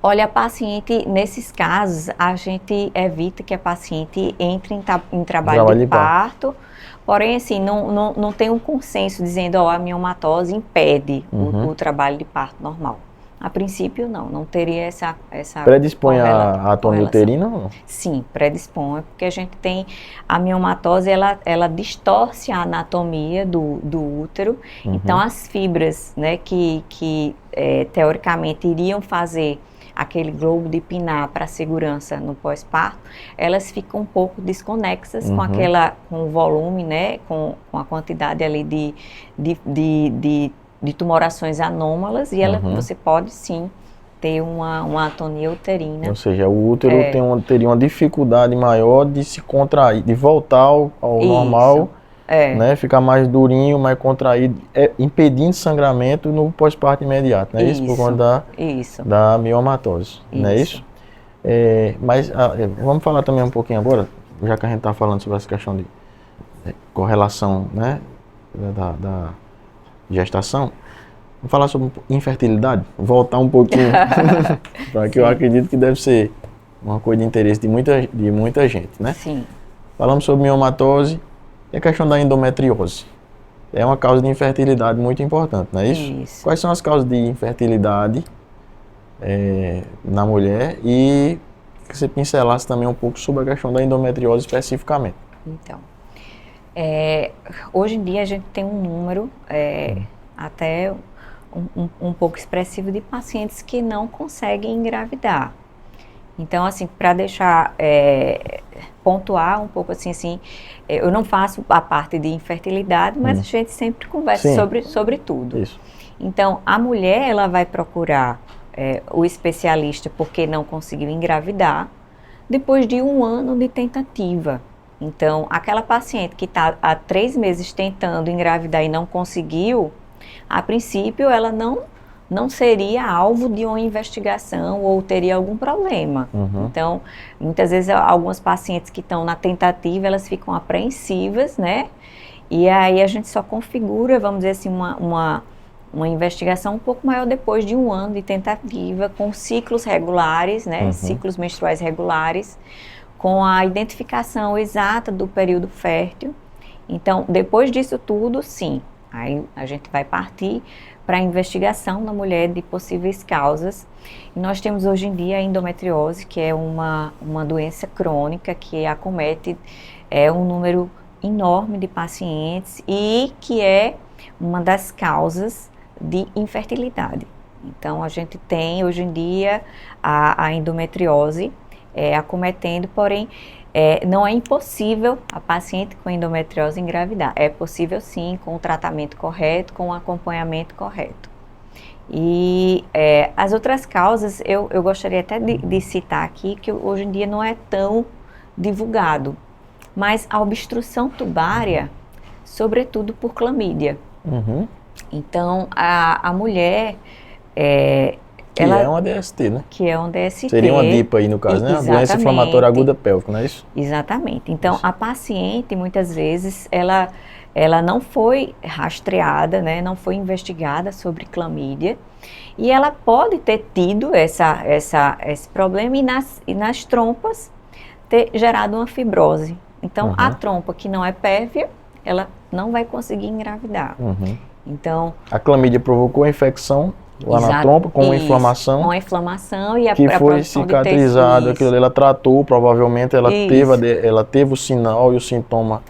Speaker 2: Olha, a paciente, nesses casos, a gente evita que a paciente entre em trabalho de parto. Porém, assim, não tem um consenso dizendo, a miomatose impede o trabalho de parto normal. A princípio, não teria essa
Speaker 1: predispõe a atonia uterina ou não?
Speaker 2: Sim, predispõe, porque a gente tem a miomatose, ela distorce a anatomia do útero. Então, as fibras, né, que teoricamente iriam fazer aquele globo de Pinat para segurança no pós-parto, elas ficam um pouco desconexas com o volume, né, com a quantidade ali de tumorações anômalas, e você pode sim ter uma atonia uterina.
Speaker 1: Ou seja, o útero teria uma dificuldade maior de se contrair, de voltar ao normal, né, ficar mais durinho, mais contraído, impedindo sangramento no pós-parto imediato, né? Isso por conta da miomatose, não é isso? Mas vamos falar também um pouquinho agora, já que a gente está falando sobre essa questão de correlação, né, da gestação. Vamos falar sobre infertilidade, voltar um pouquinho, para que eu acredito que deve ser uma coisa de interesse de muita gente, né?
Speaker 2: Sim.
Speaker 1: Falamos sobre miomatose e a questão da endometriose. É uma causa de infertilidade muito importante, não é isso?
Speaker 2: Isso.
Speaker 1: Quais são as causas de infertilidade na mulher, e que você pincelasse também um pouco sobre a questão da endometriose especificamente.
Speaker 2: Então, Hoje em dia a gente tem um número até um pouco expressivo de pacientes que não conseguem engravidar. Então, assim, para deixar pontuar um pouco assim, eu não faço a parte de infertilidade, mas a gente sempre conversa sobre tudo.
Speaker 1: Isso.
Speaker 2: Então, a mulher, ela vai procurar o especialista porque não conseguiu engravidar depois de 1 ano de tentativa. Então, aquela paciente que está há 3 meses tentando engravidar e não conseguiu, a princípio ela não seria alvo de uma investigação ou teria algum problema. Então, muitas vezes algumas pacientes que estão na tentativa, elas ficam apreensivas, né? E aí a gente só configura, vamos dizer assim, uma investigação um pouco maior depois de 1 ano de tentativa, com ciclos regulares, né? Ciclos menstruais regulares, com a identificação exata do período fértil. Então, depois disso tudo, sim, aí a gente vai partir para a investigação na mulher de possíveis causas. E nós temos hoje em dia a endometriose, que é uma doença crônica que acomete um número enorme de pacientes e que é uma das causas de infertilidade. Então, a gente tem hoje em dia a endometriose acometendo, porém, não é impossível a paciente com endometriose engravidar. É possível sim, com o tratamento correto, com o acompanhamento correto. E as outras causas, eu gostaria até de citar aqui, que hoje em dia não é tão divulgado, mas a obstrução tubária, sobretudo por clamídia. Então, a mulher...
Speaker 1: Que é uma DST, né?
Speaker 2: Que é um DST.
Speaker 1: Seria uma DIPA aí no caso, né?
Speaker 2: Exatamente.
Speaker 1: A doença inflamatória aguda pélvica, não é isso?
Speaker 2: Exatamente. Então, a paciente, muitas vezes, ela não foi rastreada, né? Não foi investigada sobre clamídia. E ela pode ter tido esse problema e nas trompas ter gerado uma fibrose. Então, a trompa que não é pérvia, ela não vai conseguir engravidar. Então,
Speaker 1: a clamídia provocou a infecção lá na trompa, com inflamação.
Speaker 2: Com a inflamação e a
Speaker 1: que foi cicatrizado, aquilo ali, ela tratou, provavelmente ela teve o sinal e o sintoma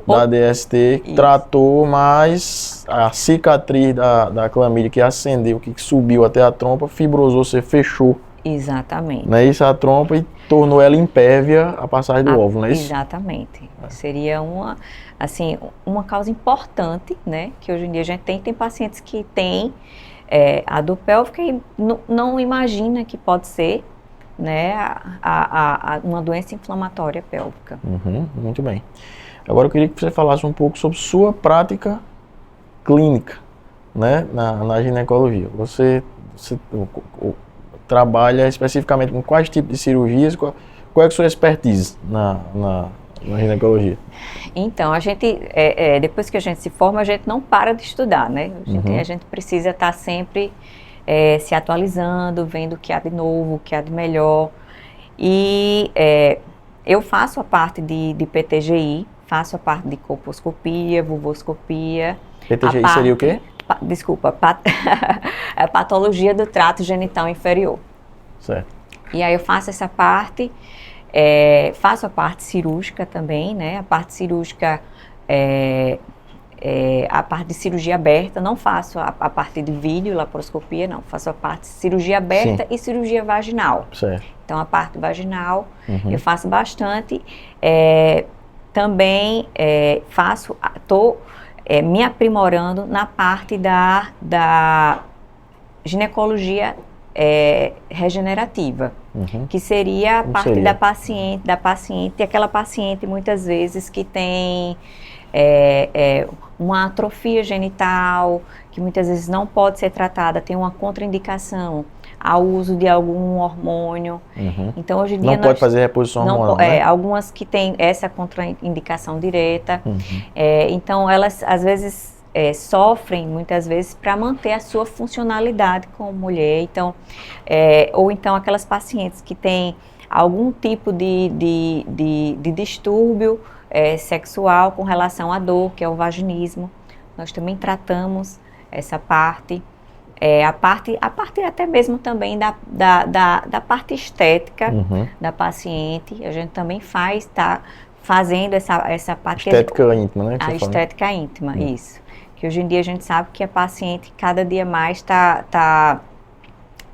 Speaker 1: da DST, tratou, mas a cicatriz da clamídia que acendeu, que subiu até a trompa, fibrosou, você fechou.
Speaker 2: Exatamente.
Speaker 1: Não é isso, a trompa, e tornou ela impérvia a passagem do óvulo, não é isso?
Speaker 2: Exatamente. Seria uma causa importante, né, que hoje em dia a gente tem pacientes que têm a dor pélvica e não imagina que pode ser, né, uma doença inflamatória pélvica.
Speaker 1: Muito bem. Agora eu queria que você falasse um pouco sobre sua prática clínica, né, na ginecologia. Você trabalha especificamente com quais tipos de cirurgias, qual é a sua expertise na ginecologia?
Speaker 2: Então, a gente, depois que a gente se forma, a gente não para de estudar, né? A gente precisa estar sempre se atualizando, vendo o que há de novo, o que há de melhor. E eu faço a parte de PTGI, faço a parte de colposcopia, vulvoscopia.
Speaker 1: PTGI seria o quê?
Speaker 2: Desculpa, a patologia do trato genital inferior.
Speaker 1: Certo.
Speaker 2: E aí eu faço essa parte. Faço a parte cirúrgica também, né? A parte cirúrgica, a parte de cirurgia aberta, não faço a parte de vídeo, laparoscopia, não. Faço a parte de cirurgia aberta e cirurgia vaginal.
Speaker 1: Certo.
Speaker 2: Então, a parte vaginal eu faço bastante. Também estou me aprimorando na parte da ginecologia regenerativa, que seria a parte da paciente, aquela paciente muitas vezes que tem uma atrofia genital, que muitas vezes não pode ser tratada, tem uma contraindicação ao uso de algum hormônio. Então, hoje em dia
Speaker 1: não pode fazer reposição hormonal, né?
Speaker 2: Algumas que têm essa contraindicação direta. Então, elas às vezes sofrem muitas vezes para manter a sua funcionalidade como mulher. Então, ou então aquelas pacientes que têm algum tipo de distúrbio sexual com relação à dor, que é o vaginismo. Nós também tratamos essa parte. A parte até mesmo também da parte estética da paciente, a gente também fazendo essa parte...
Speaker 1: Estética íntima, né?
Speaker 2: A estética íntima, isso. Que hoje em dia a gente sabe que a paciente cada dia mais está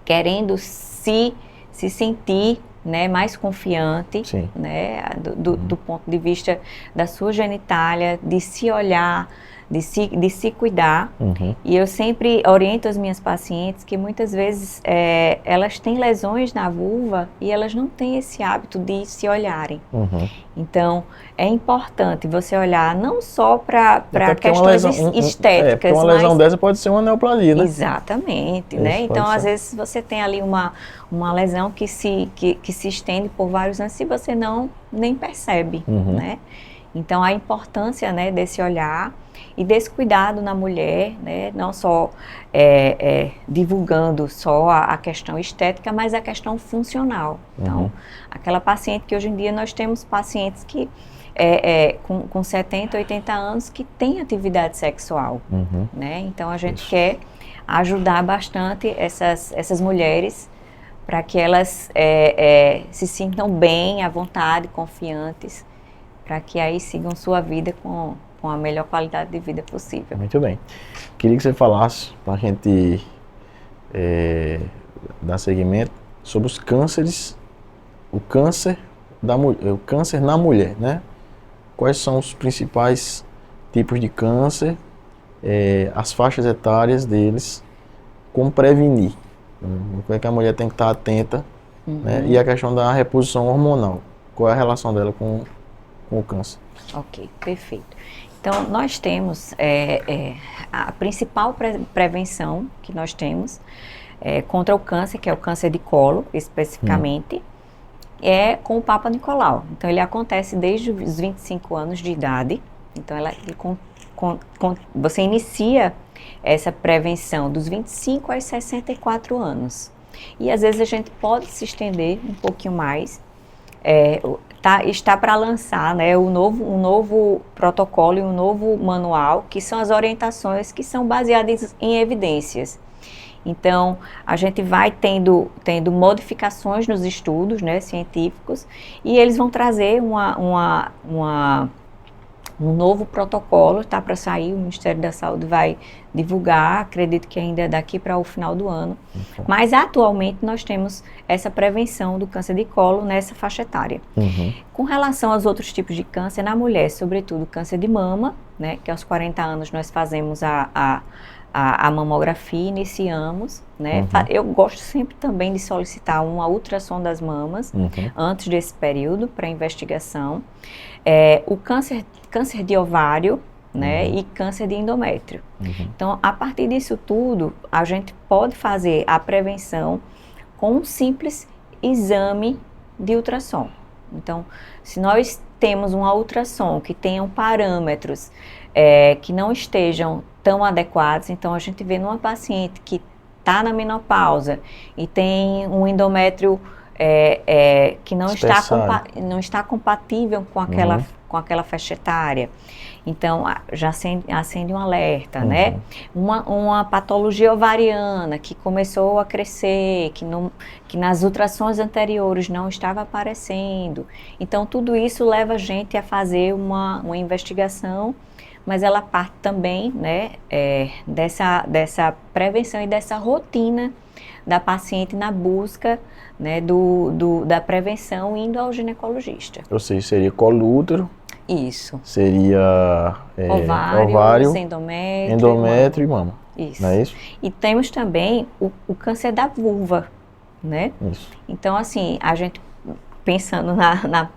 Speaker 2: querendo se sentir, né, mais confiante, né, do ponto de vista da sua genitália, de se olhar, de se cuidar. E eu sempre oriento as minhas pacientes que muitas vezes elas têm lesões na vulva e elas não têm esse hábito de se olharem. Então, é importante você olhar não só para questões estéticas.
Speaker 1: Porque uma lesão dessa pode ser uma neoplasia, né?
Speaker 2: Exatamente, né? Então, às vezes, você tem ali uma lesão que se estende por vários anos e você nem percebe, né? Então, a importância, né, desse olhar e desse cuidado na mulher, né, não só divulgando só a questão estética, mas a questão funcional. Então, aquela paciente que hoje em dia nós temos pacientes que com 70, 80 anos que têm atividade sexual, né? Então, a gente quer ajudar bastante essas mulheres para que elas se sintam bem, à vontade, confiantes, para que aí sigam sua vida com a melhor qualidade de vida possível.
Speaker 1: Muito bem. Queria que você falasse, para a gente dar seguimento, sobre os cânceres, o câncer na mulher, né? Quais são os principais tipos de câncer, as faixas etárias deles, como prevenir, como é que a mulher tem que estar atenta, né? E a questão da reposição hormonal, qual é a relação dela com o câncer?
Speaker 2: Ok, perfeito. Então, nós temos a principal prevenção que nós temos contra o câncer, que é o câncer de colo, especificamente, é com o Papa Nicolau. Então, ele acontece desde os 25 anos de idade. Então, você inicia essa prevenção dos 25 aos 64 anos. E, às vezes, a gente pode se estender um pouquinho mais. Está para lançar, né, um novo protocolo e um novo manual, que são as orientações que são baseadas em evidências. Então, a gente vai tendo modificações nos estudos, né, científicos, e eles vão trazer um novo protocolo, está para sair, o Ministério da Saúde vai divulgar, acredito que ainda é daqui para o final do ano. Mas atualmente nós temos essa prevenção do câncer de colo nessa faixa etária. Com relação aos outros tipos de câncer, na mulher, sobretudo câncer de mama, né, que aos 40 anos nós fazemos a mamografia, iniciamos, né? Eu gosto sempre também de solicitar uma ultrassom das mamas antes desse período para investigação. O câncer de ovário, né, e câncer de endométrio. Então, a partir disso tudo, a gente pode fazer a prevenção com um simples exame de ultrassom. Então, se nós temos uma ultrassom que tenham parâmetros que não estejam tão adequados, então a gente vê numa paciente que está na menopausa e tem um endométrio que não está compatível com aquela faixa etária. Então, já acende um alerta, né? Uma patologia ovariana que começou a crescer, que nas ultrassons anteriores não estava aparecendo. Então, tudo isso leva a gente a fazer uma investigação, mas ela parte também, né, dessa prevenção e dessa rotina da paciente na busca, né, da prevenção indo ao ginecologista.
Speaker 1: Ou seja, seria colo útero.
Speaker 2: Isso.
Speaker 1: Seria
Speaker 2: ovário, endométrio
Speaker 1: e mama.
Speaker 2: Isso.
Speaker 1: Não é isso?
Speaker 2: E temos também o câncer da vulva, né?
Speaker 1: Isso.
Speaker 2: Então, assim, a gente, pensando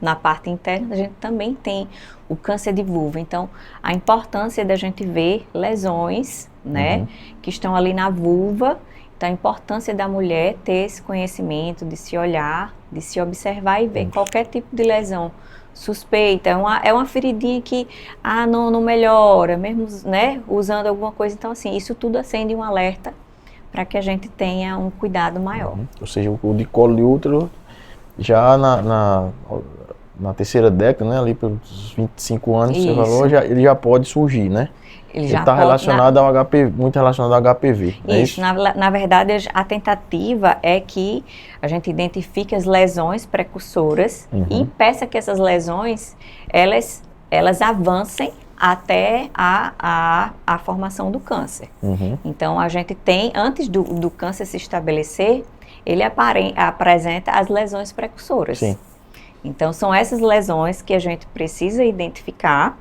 Speaker 2: na parte interna, a gente também tem o câncer de vulva. Então, a importância da gente ver lesões, né, que estão ali na vulva. Então, a importância da mulher ter esse conhecimento, de se olhar, de se observar e ver qualquer tipo de lesão suspeita. É uma feridinha que não melhora, mesmo, né, usando alguma coisa. Então, assim, isso tudo acende um alerta para que a gente tenha um cuidado maior.
Speaker 1: Ou seja, o de colo de útero, já na terceira década, né, ali pelos 25 anos, você falou, ele já pode surgir, né?
Speaker 2: Ele já
Speaker 1: está relacionado ao HPV, muito relacionado ao HPV.
Speaker 2: Isso, na verdade, a tentativa é que a gente identifique as lesões precursoras e impeça que essas lesões, elas avancem até a formação do câncer. Então, a gente tem, antes do câncer se estabelecer, ele apresenta as lesões precursoras.
Speaker 1: Sim.
Speaker 2: Então, são essas lesões que a gente precisa identificar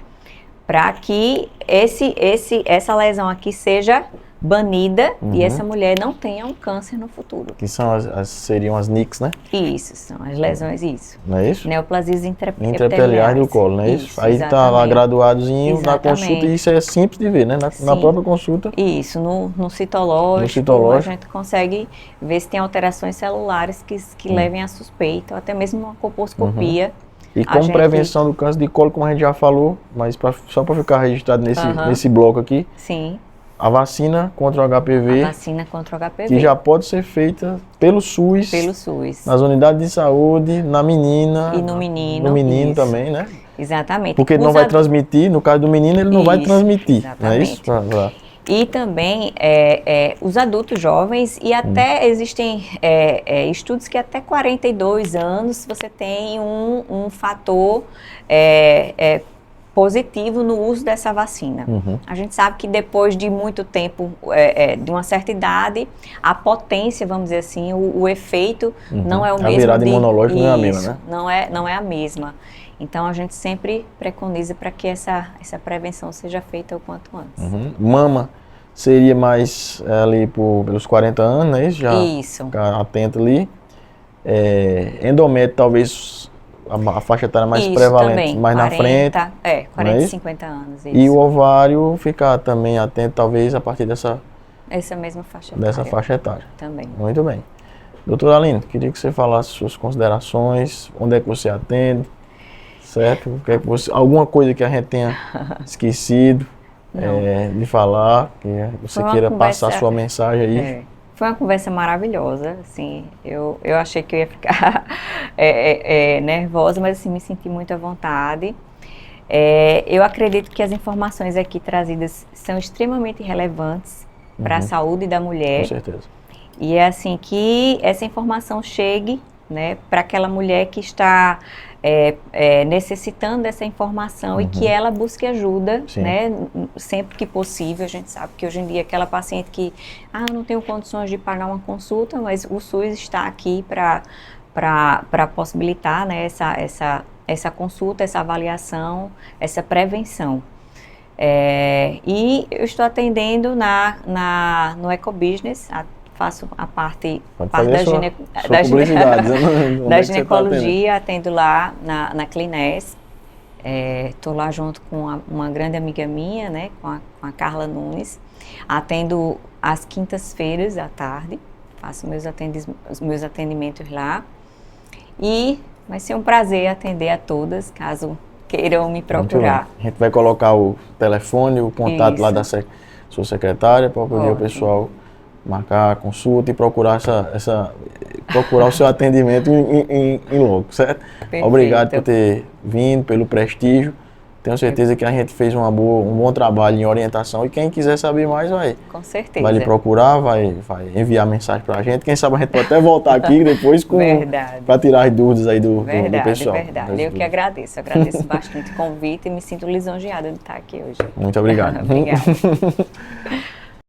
Speaker 2: para que essa lesão aqui seja banida e essa mulher não tenha um câncer no futuro.
Speaker 1: Que são seriam as NICs, né?
Speaker 2: Isso, são as lesões, isso.
Speaker 1: Não é isso?
Speaker 2: Neoplasias
Speaker 1: intraepiteliais do colo, não é isso? Aí está lá graduadozinho na consulta e isso é simples de ver, né? Na própria consulta.
Speaker 2: Isso, no citológico, a gente consegue ver se tem alterações celulares que levem a suspeita, ou até mesmo uma colposcopia.
Speaker 1: E como prevenção do câncer de colo, como a gente já falou, mas só para ficar registrado nesse bloco aqui.
Speaker 2: Sim.
Speaker 1: A vacina contra o HPV.
Speaker 2: A vacina contra o HPV.
Speaker 1: Que já pode ser feita pelo SUS.
Speaker 2: Pelo SUS.
Speaker 1: Nas unidades de saúde, na menina.
Speaker 2: E no menino.
Speaker 1: No menino também, né?
Speaker 2: Exatamente.
Speaker 1: Porque ele não vai transmitir, no caso do menino, ele não vai transmitir. Exatamente. Não é isso?
Speaker 2: E também os adultos jovens, e até existem estudos que até 42 anos você tem um fator positivo no uso dessa vacina. A gente sabe que depois de muito tempo, de uma certa idade, a potência, vamos dizer assim, o efeito não é o mesmo. A
Speaker 1: virada imunológica não é a mesma, né?
Speaker 2: Não é a mesma. Então, a gente sempre preconiza para que essa prevenção seja feita o quanto antes.
Speaker 1: Mama seria mais ali pelos 40 anos, não é isso? Já
Speaker 2: isso.
Speaker 1: Ficar atento ali. Endométrio, talvez a faixa etária mais prevalente,
Speaker 2: também,
Speaker 1: mais 40, na frente.
Speaker 2: 40 e 50 anos. Isso.
Speaker 1: E o ovário ficar também atento, talvez, a partir
Speaker 2: essa mesma faixa etária.
Speaker 1: Dessa faixa etária.
Speaker 2: Também.
Speaker 1: Muito bem. Doutora Aline, queria que você falasse suas considerações, onde é que você atende, certo? Alguma coisa que a gente tenha esquecido de falar, que você queira passar sua mensagem aí.
Speaker 2: Foi uma conversa maravilhosa, assim, eu achei que eu ia ficar nervosa, mas assim, me senti muito à vontade. Eu acredito que as informações aqui trazidas são extremamente relevantes para a saúde da mulher.
Speaker 1: Com certeza.
Speaker 2: E é assim, que essa informação chegue, né, para aquela mulher que está necessitando dessa informação e que ela busque ajuda, né, sempre que possível. A gente sabe que hoje em dia aquela paciente que não tenho condições de pagar uma consulta, mas o SUS está aqui para possibilitar, né, essa consulta, essa avaliação, essa prevenção. E eu estou atendendo no Ecobusiness, faço a parte da ginecologia, atendo lá na Clinés. Estou lá junto com uma grande amiga minha, né, com a Carla Nunes. Atendo às quintas-feiras à tarde, faço meus atendimentos lá. E vai ser um prazer atender a todas, caso queiram me procurar.
Speaker 1: A gente vai colocar o telefone, o contato lá da sua secretária, para poder o pessoal marcar a consulta e procurar procurar o seu atendimento em loco, certo?
Speaker 2: Perfeito.
Speaker 1: Obrigado por ter vindo, pelo prestígio. Tenho certeza que a gente fez um bom trabalho em orientação e quem quiser saber mais
Speaker 2: com certeza.
Speaker 1: Vai lhe procurar, vai enviar mensagem pra gente. Quem sabe a gente pode até voltar aqui depois para tirar as dúvidas aí do pessoal.
Speaker 2: Verdade. Eu que agradeço bastante o convite e me sinto lisonjeada de estar aqui hoje.
Speaker 1: Muito obrigado.
Speaker 2: Obrigada.